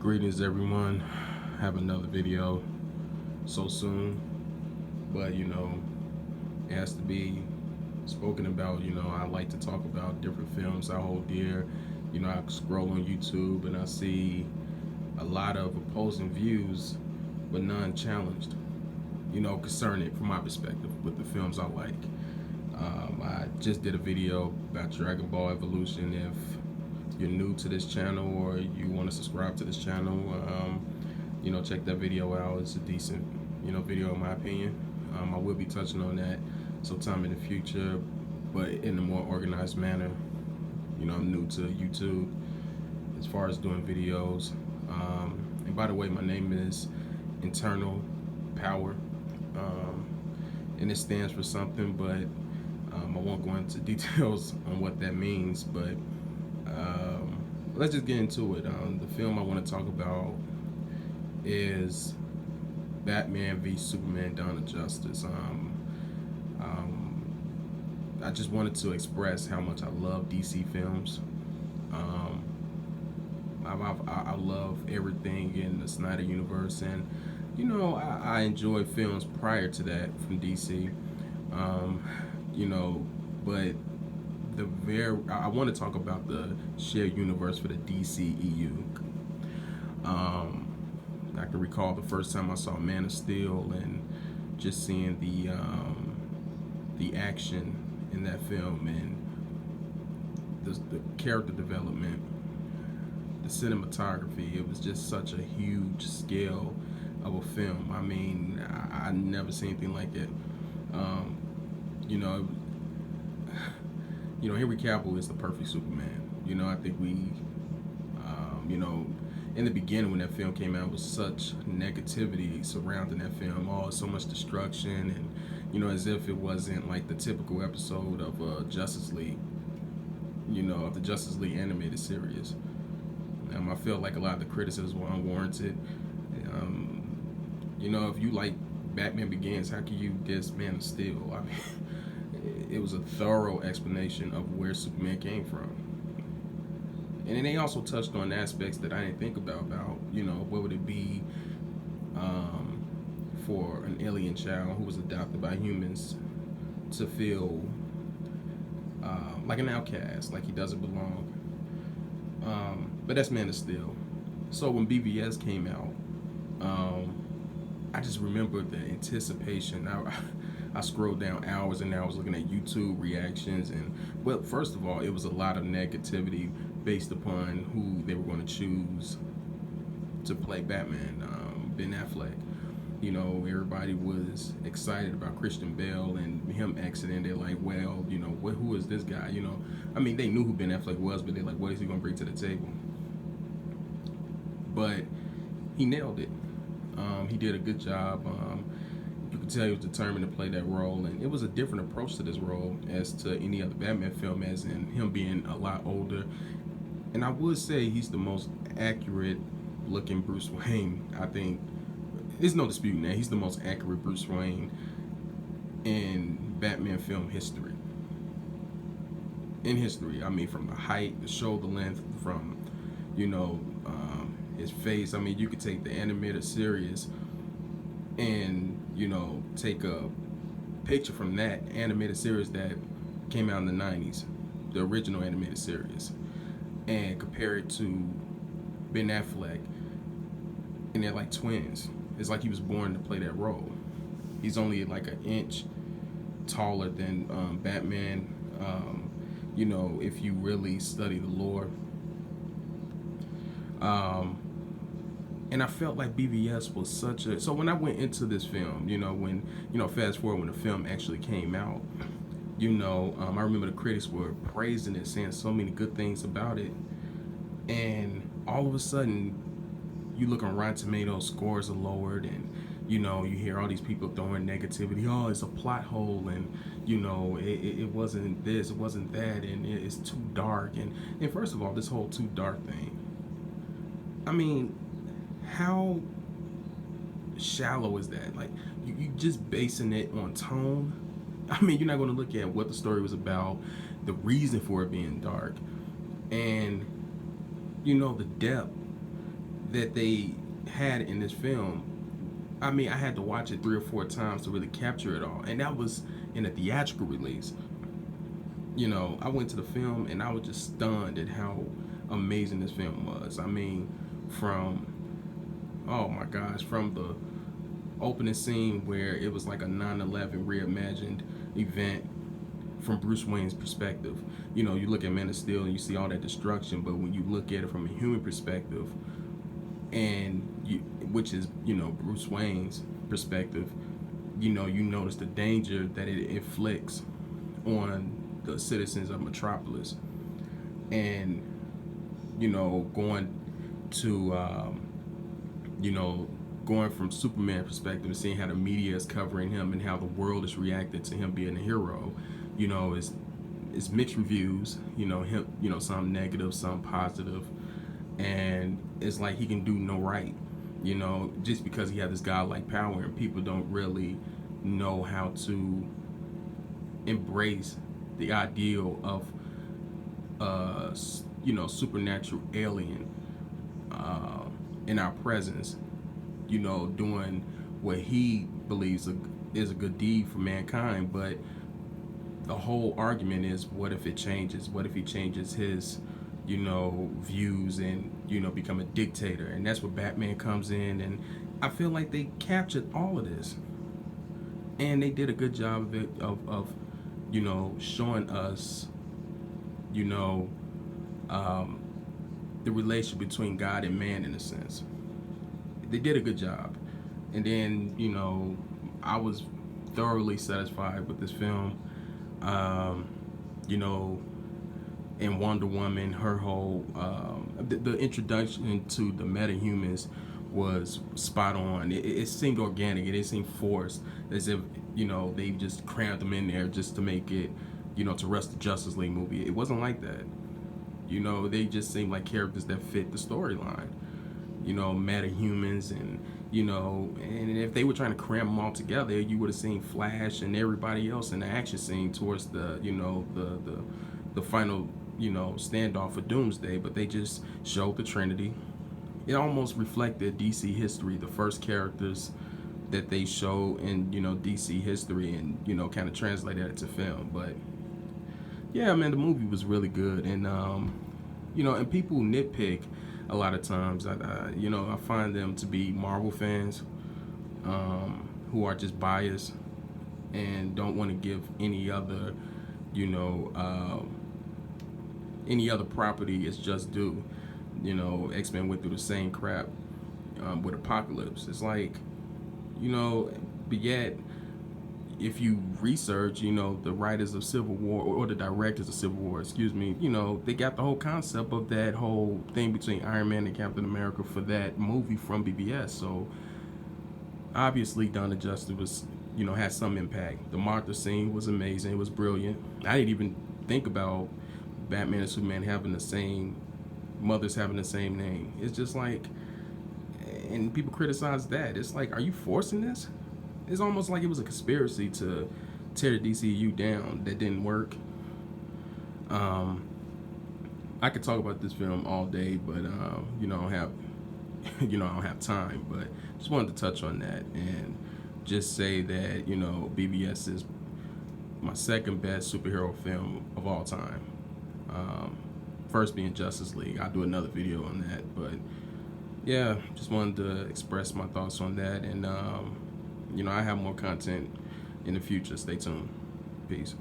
Greetings, everyone. Have another video so soon, but it has to be spoken about. I like to talk about different films I hold dear. I scroll on YouTube and I see a lot of opposing views, but none challenged. Concerning from my perspective with the films I like. I just did a video about Dragon Ball Evolution. If you're new to this channel or you want to subscribe to this channel, check that video out. It's a decent, video in my opinion. I will be touching on that sometime in the future, but in a more organized manner. I'm new to YouTube as far as doing videos. And by the way, my name is Internal Power, and it stands for something, but I won't go into details on what that means. But let's just get into it. The film I want to talk about is Batman v Superman: Dawn of Justice. I just wanted to express how much I love DC films. I love everything in the Snyder universe, and I enjoyed films prior to that from DC. But I want to talk about the shared universe for the DCEU. I can recall the first time I saw Man of Steel and just seeing the action in that film and the character development, the cinematography. It was just such a huge scale of a film. I mean, I never seen anything like it. Henry Cavill is the perfect Superman. I think in the beginning when that film came out, was such negativity surrounding that film. Oh, so much destruction, and as if it wasn't like the typical episode of Justice League. Of the Justice League animated series. I felt like a lot of the criticism were unwarranted. If you like Batman Begins, how can you diss Man of Steel? I mean, it was a thorough explanation of where Superman came from. And then they also touched on aspects that I didn't think about, what would it be for an alien child who was adopted by humans to feel like an outcast, like he doesn't belong. But that's Man of Steel. So when BVS came out, I just remember the anticipation. I scrolled down hours and hours looking at YouTube reactions, and well, first of all, it was a lot of negativity based upon who they were going to choose to play Batman. Ben Affleck. Everybody was excited about Christian Bale and him exiting. They're like, well, who is this guy? I mean, they knew who Ben Affleck was, but they're like, what is he going to bring to the table? But he nailed it. He did a good job. You could tell he was determined to play that role, and it was a different approach to this role as to any other Batman film, as in him being a lot older. And I would say he's the most accurate looking Bruce Wayne. I think there's no disputing that he's the most accurate Bruce Wayne in Batman film history. In history, I mean, from the height, the shoulder length, from his face. I mean, you could take the animated series and take a picture from that animated series that came out in the 90s, the original animated series, and compare it to Ben Affleck, and they're like twins. It's like he was born to play that role. He's only like an inch taller than Batman. If you really study the lore. And I felt like BVS was such a. So when I went into this film, when fast forward when the film actually came out, I remember the critics were praising it, saying so many good things about it, and all of a sudden, you look on Rotten Tomatoes, scores are lowered, and you hear all these people throwing negativity. Oh, it's a plot hole, and it wasn't this, it wasn't that, and it's too dark. And first of all, this whole too dark thing. I mean, how shallow is that? Like, you just basing it on tone. I mean, you're not going to look at what the story was about, the reason for it being dark, and the depth that they had in this film, I mean, I had to watch it 3 or 4 times to really capture it all, and that was in a theatrical release. I went to the film and I was just stunned at how amazing this film was. I mean, from oh my gosh, from the opening scene where it was like a 9/11 reimagined event from Bruce Wayne's perspective. You look at Man of Steel and you see all that destruction, but when you look at it from a human perspective, which is Bruce Wayne's perspective, you notice the danger that it inflicts on the citizens of Metropolis, and going to you know going from Superman perspective and seeing how the media is covering him and how the world is reacting to him being a hero, is mixed reviews. Some negative, some positive, and it's like he can do no right. Just because he has this godlike power, and people don't really know how to embrace the ideal of supernatural alien in our presence, doing what he believes is a good deed for mankind. But the whole argument is, what if it changes? What if he changes his views and become a dictator? And that's where Batman comes in, and I feel like they captured all of this, and they did a good job of it, of showing us you know the relationship between God and man, in a sense. They did a good job. And then I was thoroughly satisfied with this film. You know in Wonder Woman, her whole the introduction to the metahumans was spot on. It seemed organic. It didn't seem forced, as if they just crammed them in there just to make it to rest the Justice League movie. It wasn't like that. They just seemed like characters that fit the storyline. Metahumans, and if they were trying to cram them all together, you would have seen Flash and everybody else in the action scene towards the the final standoff for Doomsday. But they just showed the Trinity. It almost reflected DC history, the first characters that they show in DC history, and kind of translated it to film. But yeah, man, the movie was really good. And and people nitpick a lot of times. I find them to be Marvel fans, who are just biased and don't want to give any other property its just due. X-Men went through the same crap with Apocalypse. It's like, but yet, if you research, the writers of Civil War, or the directors of Civil War, excuse me, they got the whole concept of that whole thing between Iron Man and Captain America for that movie from BBS. So obviously, Dawn of Justice was, had some impact. The Martha scene was amazing. It was brilliant. I didn't even think about Batman and Superman having the same mothers, having the same name. It's just like, and people criticize that. It's like, are you forcing this? It's almost like it was a conspiracy to tear the DCU down. That didn't work. I could talk about this film all day, but I don't have I don't have time. But just wanted to touch on that and just say that BBS is my second best superhero film of all time. First being Justice League. I'll do another video on that, but yeah, just wanted to express my thoughts on that. And I have more content in the future. Stay tuned. Peace.